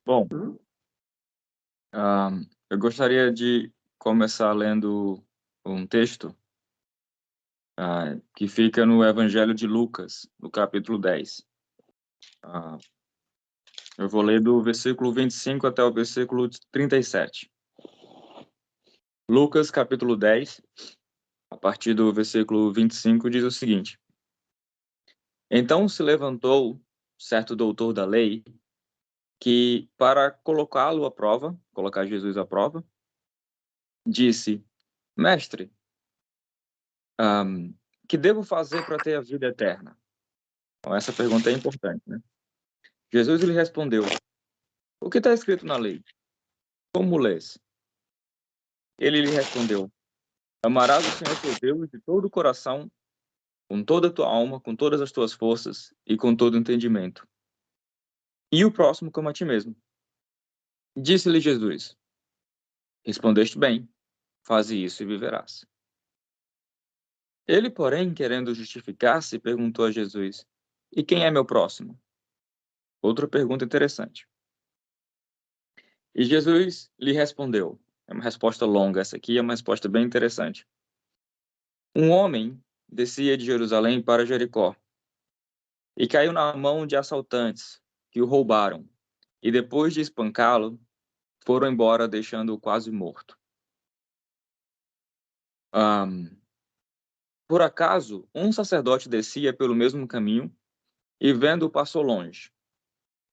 Bom, ah, eu gostaria de começar lendo um texto que fica no Evangelho de Lucas, no capítulo 10. Ah, eu vou ler do versículo 25 até o versículo 37. Lucas, capítulo 10, a partir do versículo 25, diz o seguinte: Então se levantou certo doutor da lei, que, para colocá-lo à prova, colocar Jesus à prova, disse: Mestre, que devo fazer para ter a vida eterna? Então, essa pergunta é importante, né? Jesus lhe respondeu: O que está escrito na lei? Como lês? Ele lhe respondeu: Amarás o Senhor teu Deus de todo o coração, com toda a tua alma, com todas as tuas forças e com todo o entendimento. E o próximo como a ti mesmo. Disse-lhe Jesus: Respondeste bem, faze isso e viverás. Ele, porém, querendo justificar-se, perguntou a Jesus: E quem é meu próximo? Outra pergunta interessante. E Jesus lhe respondeu. É uma resposta longa essa aqui, é uma resposta bem interessante. Um homem descia de Jerusalém para Jericó e caiu na mão de assaltantes que o roubaram, e depois de espancá-lo, foram embora, deixando-o quase morto. Por acaso, um sacerdote descia pelo mesmo caminho e, vendo-o, passou longe.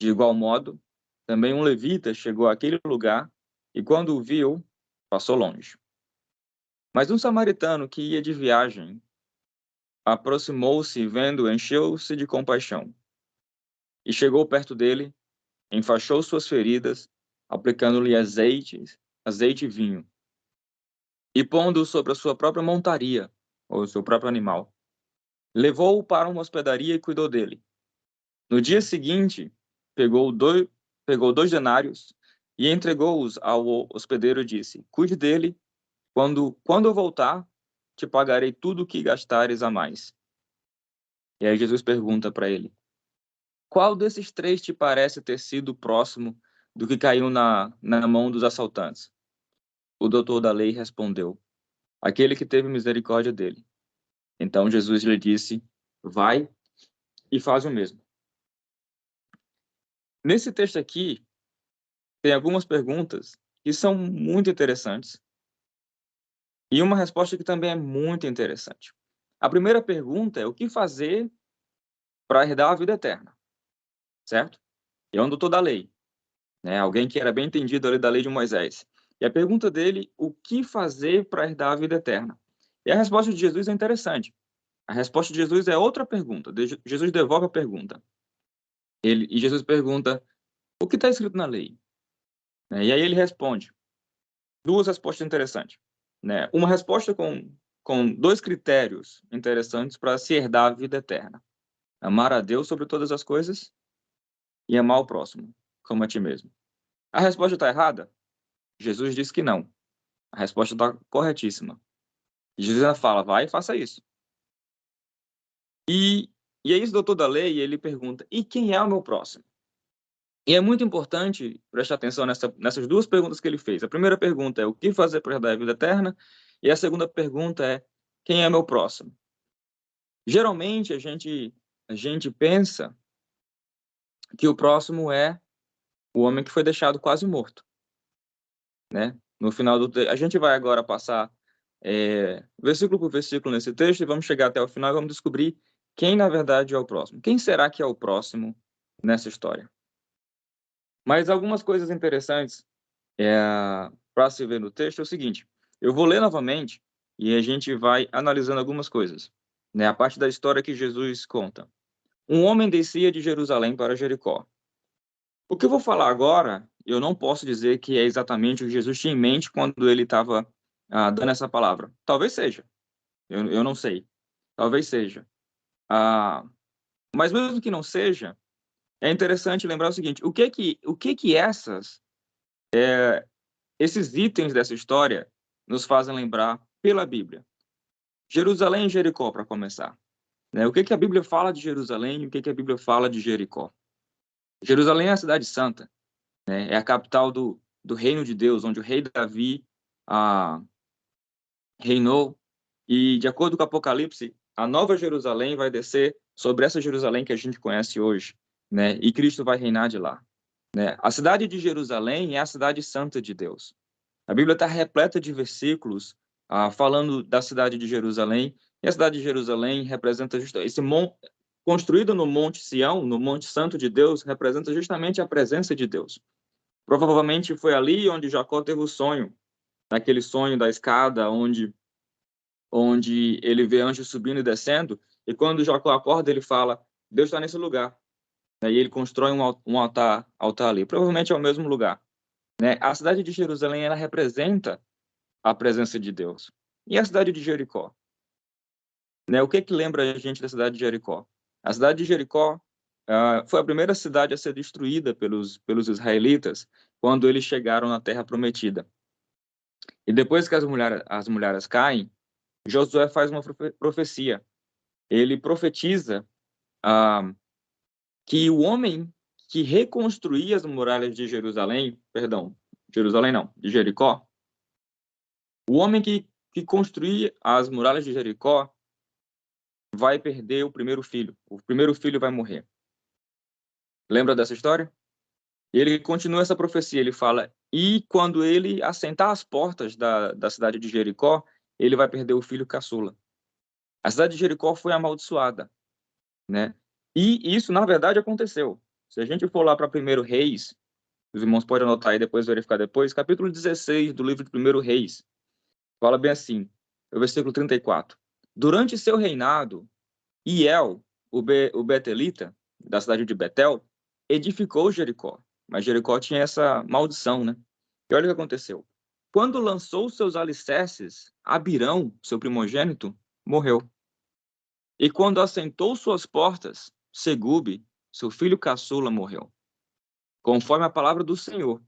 De igual modo, também um levita chegou àquele lugar e, quando o viu, passou longe. Mas um samaritano que ia de viagem aproximou-se e, vendo, encheu-se de compaixão. E chegou perto dele, enfaixou suas feridas, aplicando-lhe azeite e vinho, e pondo-o sobre a sua própria montaria, ou seu próprio animal. Levou-o para uma hospedaria e cuidou dele. No dia seguinte, pegou dois denários e entregou-os ao hospedeiro e disse: Cuide dele, quando eu voltar, te pagarei tudo o que gastares a mais. E aí Jesus pergunta para ele: Qual desses três te parece ter sido próximo do que caiu na mão dos assaltantes? O doutor da lei respondeu: Aquele que teve misericórdia dele. Então Jesus lhe disse: Vai e faz o mesmo. Nesse texto aqui, tem algumas perguntas que são muito interessantes e uma resposta que também é muito interessante. A primeira pergunta é: o que fazer para herdar a vida eterna? Certo? É um doutor da lei, né? Alguém que era bem entendido ali da lei de Moisés. E a pergunta dele: o que fazer para herdar a vida eterna? E a resposta de Jesus é interessante. A resposta de Jesus é outra pergunta. Jesus devolve a pergunta. E Jesus pergunta: o que está escrito na lei? E aí ele responde. Duas respostas interessantes, né? Uma resposta com dois critérios interessantes para se herdar a vida eterna: amar a Deus sobre todas as coisas e amar o próximo, como a ti mesmo. A resposta está errada? Jesus diz que não. A resposta está corretíssima. Jesus ainda fala: vai e faça isso. E aí esse doutor da lei, ele pergunta: e quem é o meu próximo? E é muito importante prestar atenção nessas duas perguntas que ele fez. A primeira pergunta é: o que fazer para herdar a vida eterna? E a segunda pergunta é: quem é meu próximo? Geralmente, a gente pensa que o próximo é o homem que foi deixado quase morto, né? No final a gente vai agora passar versículo por versículo nesse texto e vamos chegar até o final e vamos descobrir quem, na verdade, é o próximo. Quem será que é o próximo nessa história? Mas algumas coisas interessantes para se ver no texto é o seguinte: eu vou ler novamente e a gente vai analisando algumas coisas, né? A parte da história que Jesus conta. Um homem descia de Jerusalém para Jericó. O que eu vou falar agora, eu não posso dizer que é exatamente o que Jesus tinha em mente quando ele estava dando essa palavra. Talvez seja, eu não sei. Talvez seja. Ah, mas mesmo que não seja, é interessante lembrar o seguinte: o que que esses itens dessa história nos fazem lembrar pela Bíblia? Jerusalém e Jericó, para começar, né? O que que a Bíblia fala de Jerusalém e o que que a Bíblia fala de Jericó? Jerusalém é a cidade santa, né? É a capital do reino de Deus, onde o rei Davi reinou. E, de acordo com o Apocalipse, a nova Jerusalém vai descer sobre essa Jerusalém que a gente conhece hoje, né? E Cristo vai reinar de lá, né? A cidade de Jerusalém é a cidade santa de Deus. A Bíblia está repleta de versículos falando da cidade de Jerusalém. E a cidade de Jerusalém representa esse monte construído no Monte Sião, no Monte Santo de Deus, representa justamente a presença de Deus. Provavelmente foi ali onde Jacó teve o sonho, naquele sonho da escada, onde ele vê anjos subindo e descendo, e quando Jacó acorda, ele fala, Deus está nesse lugar. E ele constrói um altar ali. Provavelmente é o mesmo lugar, né? A cidade de Jerusalém, ela representa a presença de Deus. E a cidade de Jericó? Né? O que lembra a gente da cidade de Jericó? A cidade de Jericó foi a primeira cidade a ser destruída pelos israelitas quando eles chegaram na Terra Prometida. E depois que as mulheres caem, Josué faz uma profecia. Ele profetiza que o homem que reconstruía as muralhas de Jerusalém não, de Jericó, o homem que construía as muralhas de Jericó vai perder o primeiro filho. O primeiro filho vai morrer. Lembra dessa história? Ele continua essa profecia, ele fala, e quando ele assentar as portas da cidade de Jericó, ele vai perder o filho caçula. A cidade de Jericó foi amaldiçoada, né? E isso, na verdade, aconteceu. Se a gente for lá para 1 Reis, os irmãos podem anotar aí depois, verificar depois, capítulo 16 do livro de 1 Reis, fala bem assim, o versículo 34. Durante seu reinado, Iel, o betelita, da cidade de Betel, edificou Jericó. Mas Jericó tinha essa maldição, né? E olha o que aconteceu. Quando lançou seus alicerces, Abirão, seu primogênito, morreu. E quando assentou suas portas, Segube, seu filho caçula, morreu. Conforme a palavra do Senhor,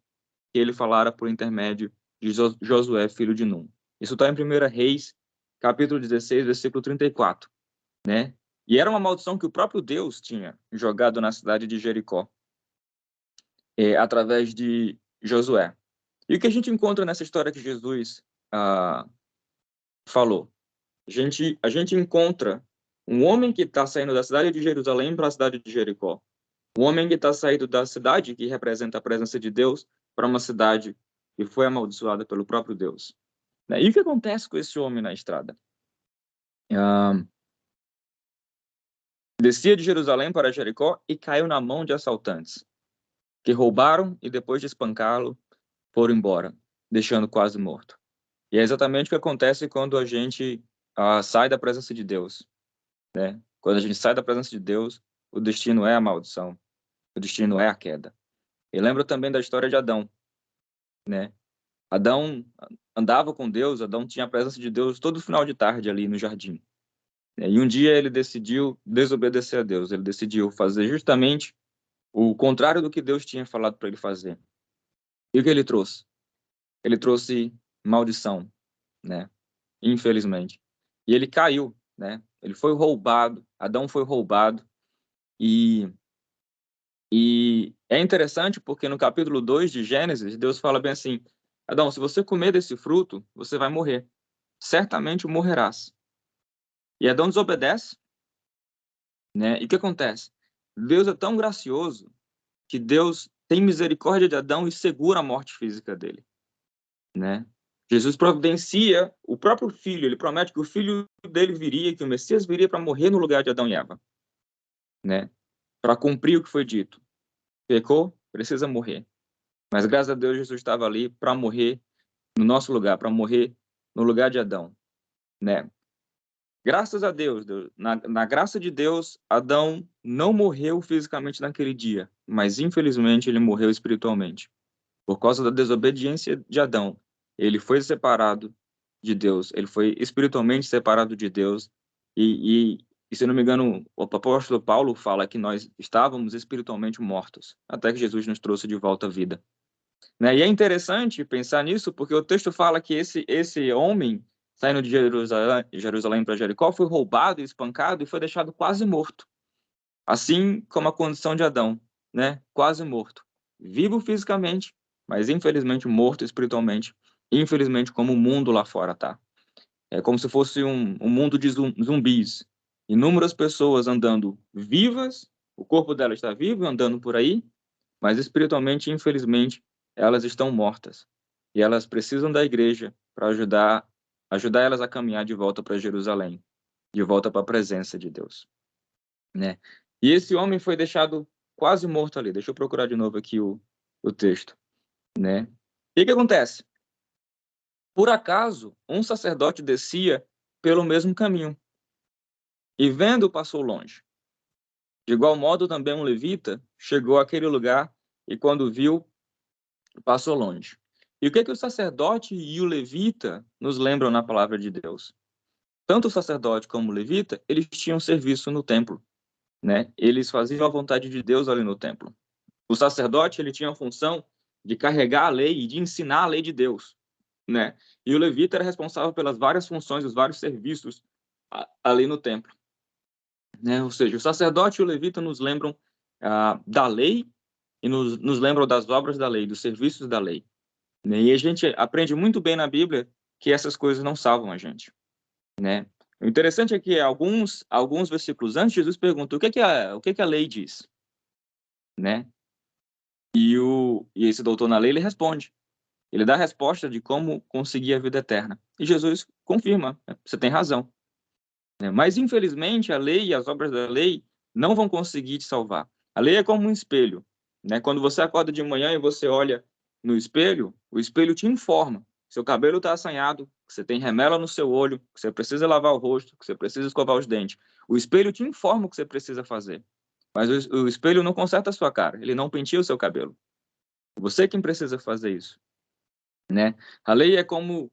que ele falara por intermédio de Josué, filho de Num. Isso está em 1 Reis, capítulo 16, versículo 34, né? E era uma maldição que o próprio Deus tinha jogado na cidade de Jericó, através de Josué. E o que a gente encontra nessa história que Jesus falou? A gente encontra um homem que está saindo da cidade de Jerusalém para a cidade de Jericó. Um homem que está saindo da cidade que representa a presença de Deus para uma cidade que foi amaldiçoada pelo próprio Deus. E o que acontece com esse homem na estrada? Descia de Jerusalém para Jericó e caiu na mão de assaltantes, que roubaram e depois de espancá-lo, foram embora, deixando quase morto. E é exatamente o que acontece quando a gente sai da presença de Deus, né? Quando a gente sai da presença de Deus, o destino é a maldição, o destino é a queda. E lembra também da história de Adão, né? Adão andava com Deus, Adão tinha a presença de Deus todo final de tarde ali no jardim. E um dia ele decidiu desobedecer a Deus, ele decidiu fazer justamente o contrário do que Deus tinha falado para ele fazer. E o que ele trouxe? Ele trouxe maldição, né? Infelizmente. E ele caiu, né? Ele foi roubado, Adão foi roubado. E é interessante porque no capítulo 2 de Gênesis, Deus fala bem assim, Adão, se você comer desse fruto, você vai morrer. Certamente morrerás. E Adão desobedece, né? E o que acontece? Deus é tão gracioso que Deus tem misericórdia de Adão e segura a morte física dele, né? Jesus providencia o próprio filho, ele promete que o filho dele viria, que o Messias viria para morrer no lugar de Adão e Eva, né? Para cumprir o que foi dito. Pecou, precisa morrer. Mas graças a Deus Jesus estava ali para morrer no nosso lugar, para morrer no lugar de Adão, né? Graças a Deus, na graça de Deus, Adão não morreu fisicamente naquele dia, mas infelizmente ele morreu espiritualmente. Por causa da desobediência de Adão, ele foi separado de Deus, ele foi espiritualmente separado de Deus, e se não me engano, o apóstolo Paulo fala que nós estávamos espiritualmente mortos, até que Jesus nos trouxe de volta à vida. Né? E é interessante pensar nisso, porque o texto fala que esse homem, saindo de Jerusalém para Jericó, foi roubado, espancado e foi deixado quase morto. Assim como a condição de Adão, né? Quase morto. vivo fisicamente, mas infelizmente morto espiritualmente, infelizmente como o mundo lá fora tá. É como se fosse um mundo de zumbis. Inúmeras pessoas andando vivas, o corpo delas está vivo, andando por aí, mas espiritualmente, infelizmente, elas estão mortas. E elas precisam da igreja para ajudar elas a caminhar de volta para Jerusalém, de volta para a presença de Deus, né? E esse homem foi deixado quase morto ali. Deixa eu procurar de novo aqui o texto, né? E o que acontece? Por acaso, um sacerdote descia pelo mesmo caminho e, vendo, passou longe. De igual modo, também um levita chegou àquele lugar e, quando viu, passou longe. E o que o sacerdote e o levita nos lembram na palavra de Deus? Tanto o sacerdote como o levita, eles tinham serviço no templo, né? Eles faziam a vontade de Deus ali no templo. O sacerdote, ele tinha a função de carregar a lei e de ensinar a lei de Deus, né? E o levita era responsável pelas várias funções, os vários serviços ali no templo, né? Ou seja, o sacerdote e o levita nos lembram da lei e nos lembram das obras da lei, dos serviços da lei, né? E a gente aprende muito bem na Bíblia que essas coisas não salvam a gente, né? O interessante é que alguns versículos antes, Jesus pergunta o que a lei diz, né? E esse doutor na lei, ele responde. Ele dá a resposta de como conseguir a vida eterna. E Jesus confirma, né? Você tem razão, né? Mas, infelizmente, a lei e as obras da lei não vão conseguir te salvar. A lei é como um espelho, né? Quando você acorda de manhã e você olha no espelho, o espelho te informa. Seu cabelo está assanhado, que você tem remela no seu olho, que você precisa lavar o rosto, que você precisa escovar os dentes. O espelho te informa o que você precisa fazer. Mas o espelho não conserta a sua cara, ele não penteia o seu cabelo. Você quem precisa fazer isso, né? A lei é como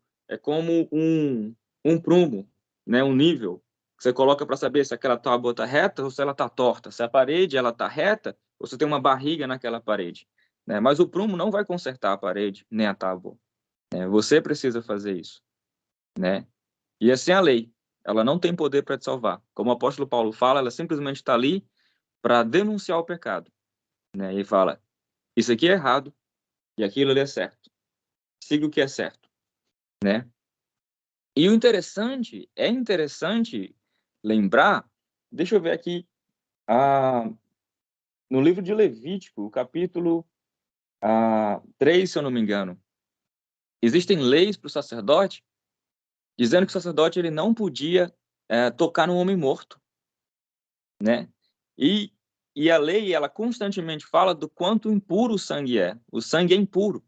um prumo, né? Um nível que você coloca para saber se aquela tábua está reta ou se ela está torta. Se a parede ela está reta ou se tem uma barriga naquela parede, né? Mas o prumo não vai consertar a parede nem a tábua, né? Você precisa fazer isso, né? E assim a lei, ela não tem poder para te salvar. Como o apóstolo Paulo fala, ela simplesmente está ali para denunciar o pecado, né? E fala: isso aqui é errado e aquilo ali é certo. Siga o que é certo, né? E o interessante lembrar, deixa eu ver aqui, no livro de Levítico, o capítulo 3, se eu não me engano, existem leis para o sacerdote, dizendo que o sacerdote ele não podia tocar no homem morto, né? E, e a lei, ela constantemente fala do quanto impuro o sangue é. O sangue é impuro,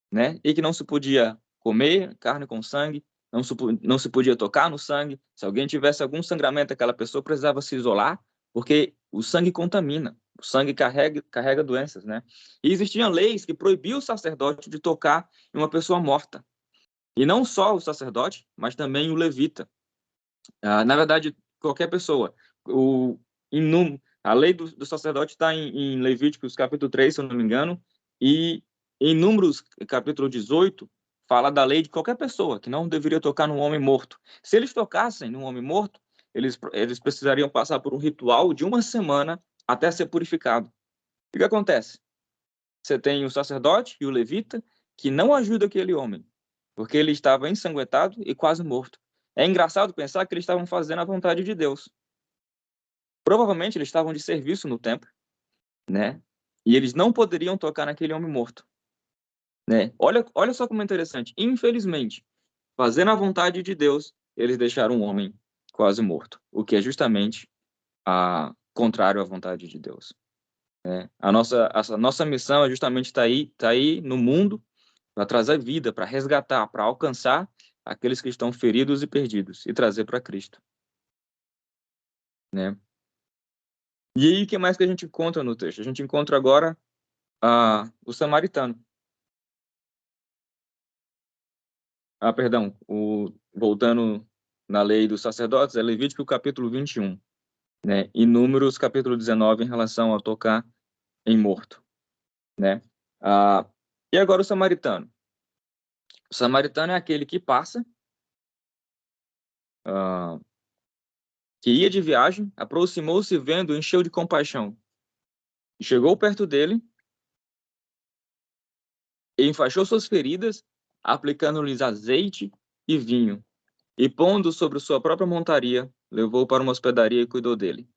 né? E que não se podia comer carne com sangue, não se podia tocar no sangue. Se alguém tivesse algum sangramento, aquela pessoa precisava se isolar, porque o sangue contamina, o sangue carrega doenças, né? E existiam leis que proibiam o sacerdote de tocar em uma pessoa morta. E não só o sacerdote, mas também o levita. Na verdade, qualquer pessoa. O, a lei do sacerdote está em Levíticos capítulo 3, se eu não me engano, e em Números capítulo 18, fala da lei de qualquer pessoa, que não deveria tocar num homem morto. Se eles tocassem num homem morto, eles precisariam passar por um ritual de uma semana até ser purificado. O que acontece? Você tem o sacerdote e o levita que não ajudam aquele homem, porque ele estava ensanguentado e quase morto. É engraçado pensar que eles estavam fazendo a vontade de Deus. Provavelmente eles estavam de serviço no templo, né? E eles não poderiam tocar naquele homem morto, né? Olha só como é interessante. Infelizmente, fazendo a vontade de Deus, eles deixaram um homem quase morto, o que é justamente contrário à vontade de Deus, né? A nossa missão é justamente tá aí no mundo para trazer vida, para resgatar, para alcançar aqueles que estão feridos e perdidos e trazer para Cristo, né? E aí, o que mais que a gente encontra no texto? A gente encontra agora o samaritano. Perdão, voltando na lei dos sacerdotes, é Levítico capítulo 21, né? E Números capítulo 19 em relação a tocar em morto, né? E agora o samaritano. O samaritano é aquele que passa, que ia de viagem, aproximou-se vendo, encheu de compaixão. Chegou perto dele e enfaixou suas feridas, aplicando-lhes azeite e vinho, e pondo sobre sua própria montaria, levou para uma hospedaria e cuidou dele.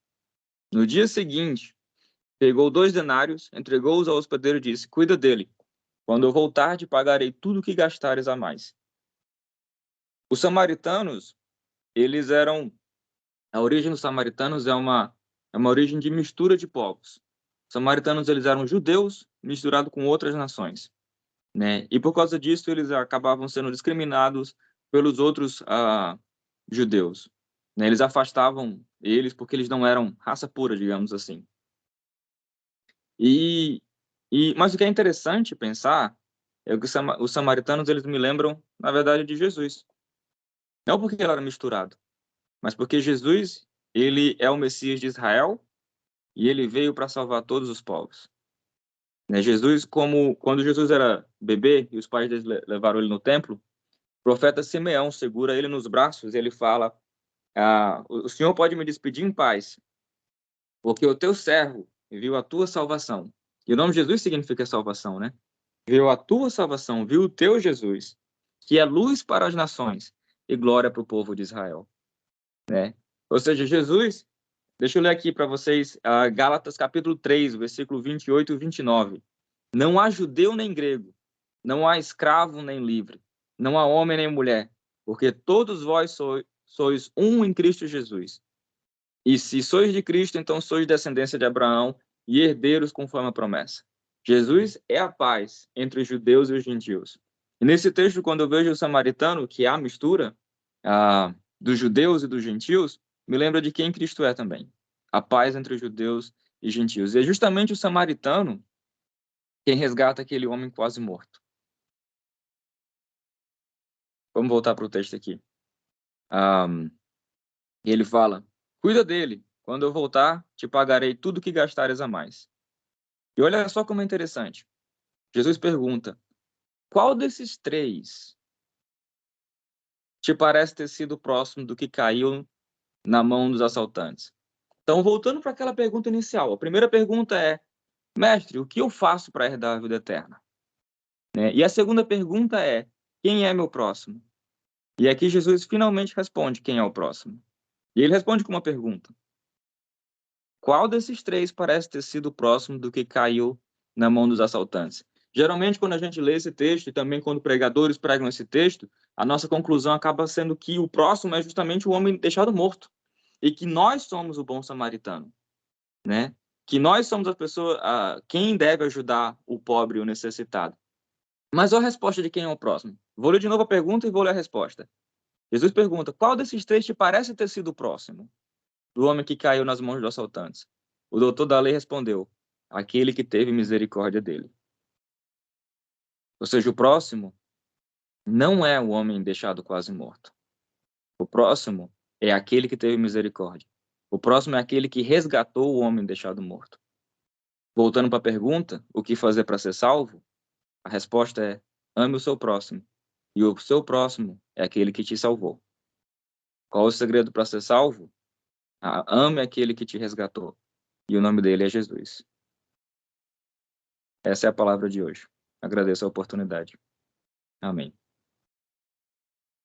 No dia seguinte, pegou 2 denários, entregou-os ao hospedeiro e disse: Cuida dele. Quando eu voltar, te pagarei tudo o que gastares a mais. Os samaritanos, eles eram... A origem dos samaritanos é uma origem de mistura de povos. Os samaritanos, eles eram judeus misturados com outras nações, né? E por causa disso, eles acabavam sendo discriminados pelos outros judeus, né? Eles afastavam eles porque eles não eram raça pura, digamos assim. Mas o que é interessante pensar é que os samaritanos, eles me lembram, na verdade, de Jesus. Não porque ele era misturado, mas porque Jesus, ele é o Messias de Israel e ele veio para salvar todos os povos. Né? Jesus, quando Jesus era bebê e os pais dele levaram ele no templo, o profeta Simeão segura ele nos braços e ele fala: o Senhor pode me despedir em paz, porque o teu servo viu a tua salvação. E o nome de Jesus significa salvação, né? Viu a tua salvação, viu o teu Jesus, que é luz para as nações e glória para o povo de Israel, né? Ou seja, Jesus, deixa eu ler aqui para vocês, Gálatas capítulo 3, versículo 28 e 29. Não há judeu nem grego, não há escravo nem livre, não há homem nem mulher, porque todos vós sois um em Cristo Jesus. E se sois de Cristo, então sois descendência de Abraão e herdeiros conforme a promessa. Jesus é a paz entre os judeus e os gentios. E nesse texto, quando eu vejo o samaritano, que há mistura dos judeus e dos gentios, me lembra de quem Cristo é também. A paz entre os judeus e gentios. E é justamente o samaritano quem resgata aquele homem quase morto. Vamos voltar para o texto aqui. E ele fala: Cuida dele. Quando eu voltar, te pagarei tudo que gastares a mais. E olha só como é interessante. Jesus pergunta: Qual desses 3 te parece ter sido próximo do que caiu na mão dos assaltantes? Então, voltando para aquela pergunta inicial, a primeira pergunta é: Mestre, o que eu faço para herdar a vida eterna? Né? E a segunda pergunta é: Quem é meu próximo? E aqui Jesus finalmente responde quem é o próximo. E ele responde com uma pergunta: Qual desses 3 parece ter sido próximo do que caiu na mão dos assaltantes? Geralmente, quando a gente lê esse texto, e também quando pregadores pregam esse texto, a nossa conclusão acaba sendo que o próximo é justamente o homem deixado morto. E que nós somos o bom samaritano, né? Que nós somos a pessoa, quem deve ajudar o pobre e o necessitado. Mas olha a resposta de quem é o próximo. Vou ler de novo a pergunta e vou ler a resposta. Jesus pergunta: Qual desses 3 te parece ter sido o próximo do homem que caiu nas mãos dos assaltantes? O doutor da lei respondeu: Aquele que teve misericórdia dele. Ou seja, o próximo não é o homem deixado quase morto. O próximo é aquele que teve misericórdia. O próximo é aquele que resgatou o homem deixado morto. Voltando para a pergunta, o que fazer para ser salvo? A resposta é: ame o seu próximo. E o seu próximo é aquele que te salvou. Qual o segredo para ser salvo? Ame aquele que te resgatou. E o nome dele é Jesus. Essa é a palavra de hoje. Agradeço a oportunidade. Amém.